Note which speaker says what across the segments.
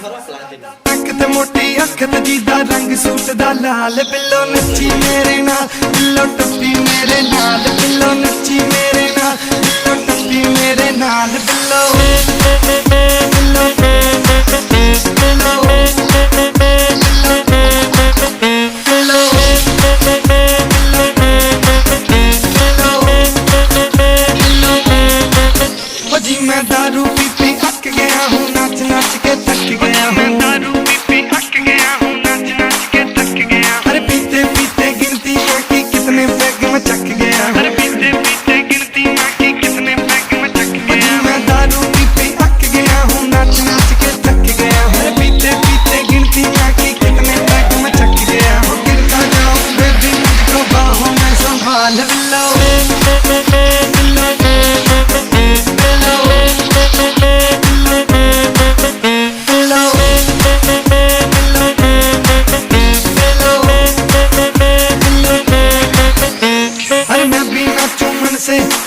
Speaker 1: अख ते मोटी अख ते जीदा रंग सूट दा लाल बिल्लो नच्ची मेरे नाल बिल्लो टप्पी मेरे नाल बिल्लो नच्ची मेरे नाल बिल्लो टप्पी मेरे नाल बिल्लो बिल्लो बिल्लो जी मैं दारू पी पी अक गया हूँ नाच नाच के थक गया हूँ दारू पी पी अक गया हूँ नाच नाच के थक गया अरे पीते पीते गिनती माँ की कितने पैग में चक गया अरे पीते पीते गिनती माँ की कितने पैग में चक गया मैं दारू पी पी अक गया हूँ नाच नाच के थक गया हूँ अरे पीते पीते गिनती माँ की कितने पैग में चक गया हूँ गिरता जाऊँ बेबी मुझको बाहों में संभाल बिल्लो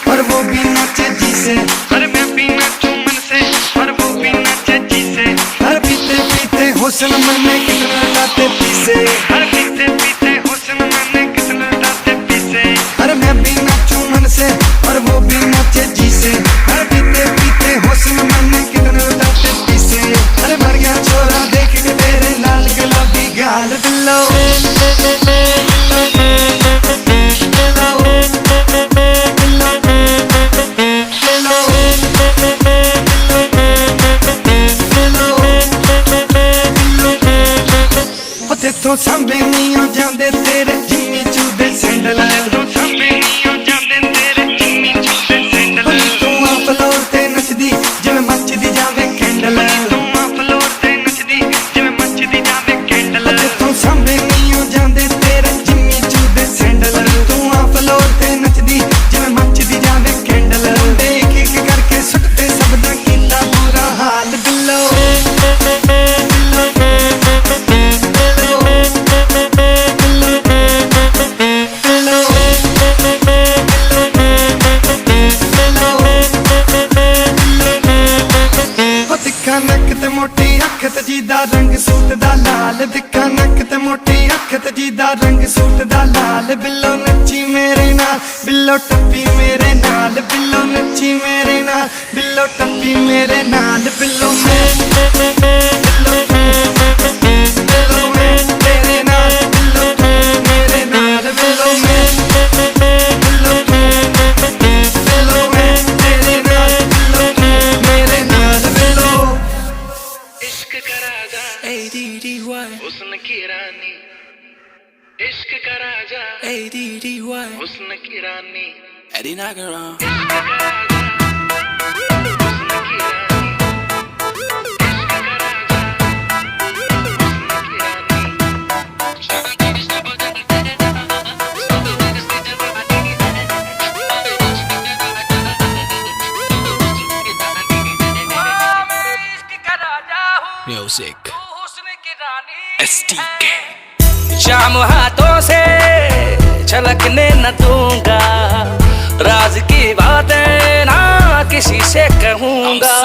Speaker 1: और वो भी नाचे जी से अरे मैं भी नाचूं मन से और वो भी नाचे जी से हर पीते पीते हुस्न मन में कितना लाते पीसे हर पीते पीते हुस्न मन में कितना लाते पीसे अरे मैं भी नाचूं मन से और वो भी नाचे जी से हर पीते पीते हुस्न मन में कितना लाते पीसे अरे मर गया छोरा देख के तेरे लाल गुलाबी गाल बिल्लो तो सांबे नहीं हो जाते तेरे जिम्मी चूदे सैंडल तो सांबे नहीं हो जाते तेरे जिम्मी चूदे सैंडल तू आ फ्लोर ते नचदी जिवें मचदी जावे कैंडल तू आ फ्लोर ते नचदी जिवें मचदी जावे कैंडल तो सांबे नहीं हो जाते तेरे जिम्मी चूदे सैंडल तू आ फ्लोर ते नचदी जिवें मचदी जावे कैंडल देख एक करके सुटते सब दा कीता बुरा हाल बिल्लो नक ते मोटी अख ते जीदा रंग सूट दा लाल दिखा नक ते मोटी अख ते जीदा रंग सूट दा लाल बिल्लो नच्ची मेरे नाल बिल्लो टप्पी मेरे नाल बिल्लो नच्ची मेरे नाल बिल्लो टप्पी मेरे नाल बिल्लो मैं बिल्लो बिल्लो मैं तेरे नाल बिल्लो मेरे नाल बिल्लो मैं बिल्लो बिल्लो मैं तेरे नाल बिल्लो मेरे नाल बिल्लो इश्क का राजा ADDY हुस्न की रानी इश्क का राजा ADDY हुस्न की रानी Eddie Nagaran इश्क का राजा हुस्न की रानी इश्क का राजा
Speaker 2: Music STK शाम हाथों से छलकने न दूंगा राज की बातें ना किसी से कहूँगा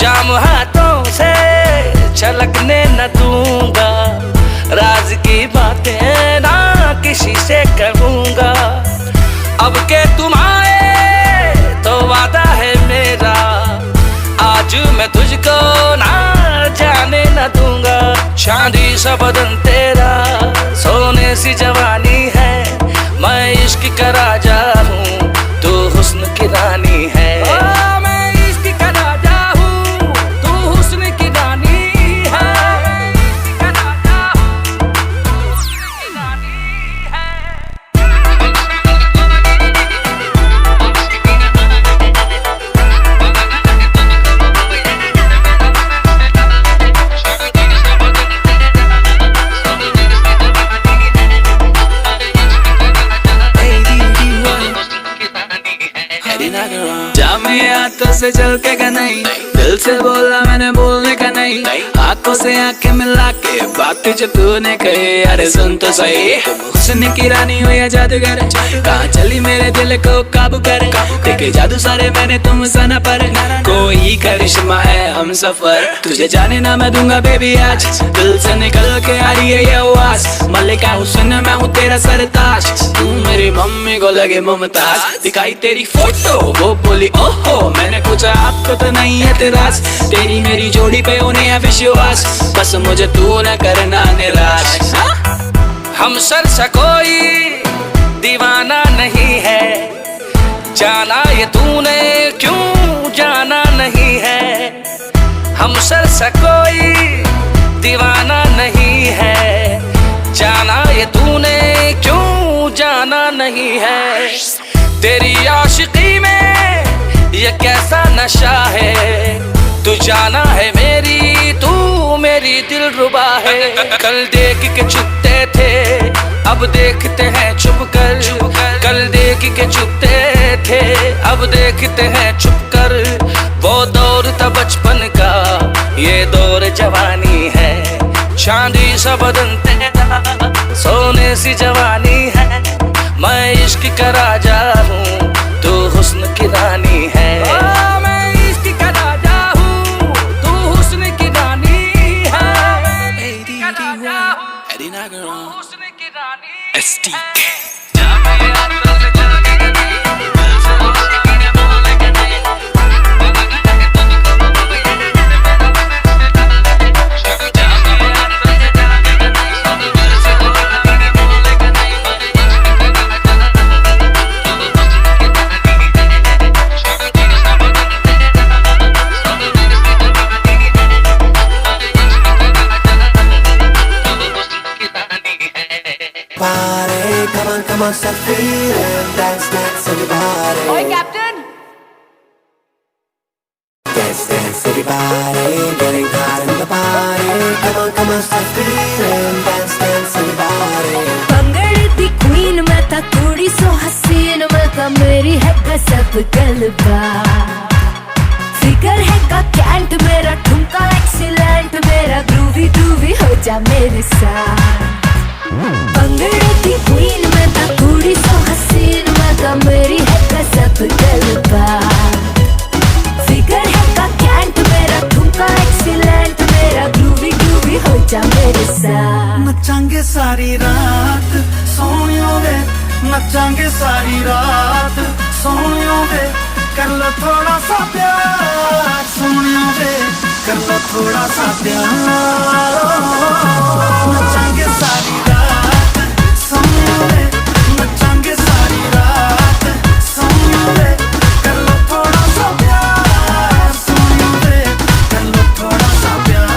Speaker 2: जाम हाथों से छलकने न दूंगा राज की बातें ना किसी से कहूँगा अब के तुम आए तो वादा है मेरा आज मैं तुझको ना जाने न दूंगा चांदी सा बदन तेरा सोने सी जवानी है मैं इश्क का राजा हूँ तू हुस्न की रानी है मैं इश्क का राजा हूँ तू हुस्न की रानी है इश्क का राजा हूँ तू हुस्न की रानी है हाथों से चल के का नहीं दिल से बोला मैंने बोलने का नहीं आंखों
Speaker 3: आंखों से आंखें मिला के बात जो तूने कही, अरे सुन तो सही। हुस्न की रानी हो या जादूगर, कहाँ चली मेरे दिल को काबू कर। देखे जादू सारे मैंने तुम सना पर, कोई करिश्मा है हम सफर। तुझे जाने ना मैं दूंगा बेबी आज, दिल से निकल के आ रही है ये आवाज। मल्लिका हुस्न मैं हूँ तेरा सरताज, तू मेरी मम्मी को लगे मुमताज। दिखाई तेरी फोटो वो बोली ओहो, मैंने पूछा आपको तो नहीं है तेराज। तेरी मेरी जोड़ी पे उन्हें है विश्वास, बस मुझे तू न करना निराश।
Speaker 2: हम सर सा कोई दीवाना नहीं है, जाना ये तूने क्यों जाना नहीं है। हम सर सा कोई दीवाना नहीं है, जाना ये तूने क्यों जाना नहीं है। तेरी आशिकी में ये कैसा नशा है, तू जाना है मेरी, तू मेरी दिलरुबा है। कल देख के चुपते थे, अब देखते हैं चुप कर। कल देख के चुपते थे, अब देखते हैं चुप कर। वो दौर था बचपन का, ये दौर जवानी है। चांदी सा बदन तेरा, सोने सी जवानी है। मैं इश्क का राजा हूँ, तू हुस्न की रानी है। मैं इश्क का राजा हूँ, तू हुस्न की रानी है। हुस्न की रानी
Speaker 3: STK
Speaker 4: Come on, stop feeling, dance, dance, everybody.
Speaker 5: Oi, Captain!
Speaker 4: Dance, dance, everybody, getting hot in the party. Come on, stop feeling, dance, dance, everybody.
Speaker 5: पंगड़ the queen मैं था, थोड़ी सो हसीन मैं था, मेरी है गजब गलबा। फिगर है का कैंट मेरा, ठुमका एक्सीलेंट मेरा, ग्रूवी ग्रूवी हो जा मेरे साथ। पंगड़ दी क्वीन मैं था, थोड़ी सो हसीन मैं था, मेरी है गजब गलबा। फिगर है का कैंट मेरा, ठुमका एक्सीलेंट मेरा, ग्रूवी ग्रूवी हो जा मेरे साथ।
Speaker 1: नचांगे सारी रात सोनियों वे, नचांगे सारी रात सोनियों वे। कर लो थोड़ा सा प्यार सोनियों वे, कर लो थोड़ा सा प्यार। नचांगे सारी रात सोनियों वे, नचांगे सारी रात सोनियों वे। कर लो थोड़ा सा प्यार सोनियों वे, कर लो थोड़ा सा प्यार।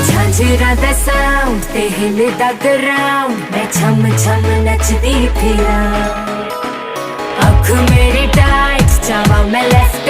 Speaker 5: झांझरा दा साउंड ते हिलदा ग्राउंड, मैं छम छम नचदी फिरां। अख मेरी टाइट, चावा मैं लेफ्ट